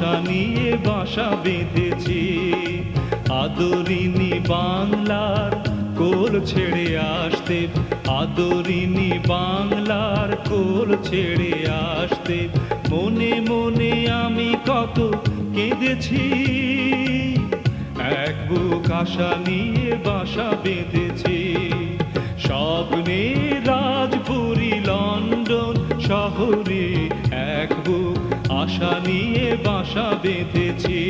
আশা নিয়ে বাসা বেঁধেছি। আদরিনী বাংলার কোল ছেড়ে আসতে, আদরিনী বাংলার কোল ছেড়ে আসতে, মনে মনে আমি কত কেঁদেছি। এক বুক আশা নিয়ে বাসা বেঁধেছি। স্বপ্নে রাজপুরী লন্ডন শহরে এক বুক আশা নিয়ে বাসা বেঁধেছি।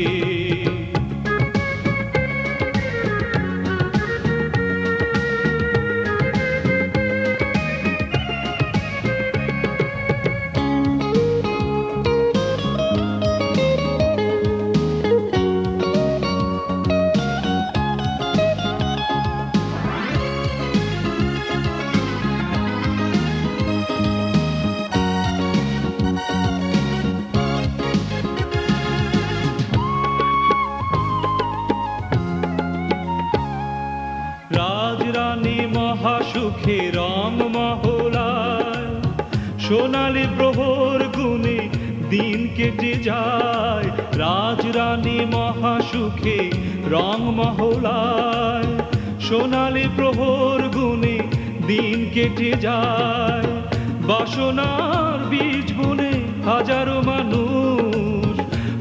রাজরানী মহাসুখে রং মহলায়, সোনালী প্রহর গুনে দিন কেটে যায়। রাজরানী মহাসুখে রং মহলায়, সোনালী প্রহর গুনে দিন কেটে যায়। বাসনার বীজ বুনে হাজারো মানুষ,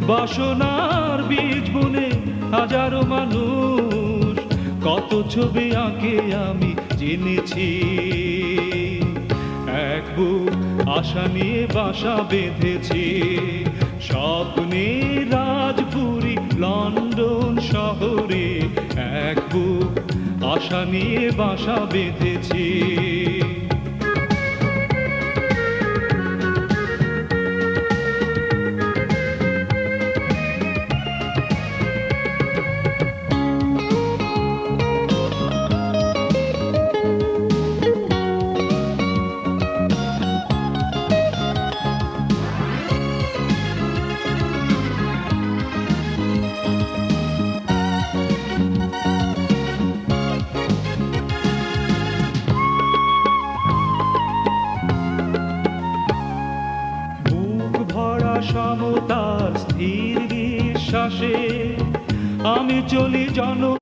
বাসনার বীজ বুনে হাজারো মানুষ, কত ছবি আঁকে আমি জেনেছি। এক বুক আশা নিয়ে বাসা বেঁধেছি। স্বপ্নে রাজপুরী লন্ডন শহরে এক বুক আশা নিয়ে বাসা বেঁধেছি। সমতার স্থির বিশ্বাসে আমি চলি জন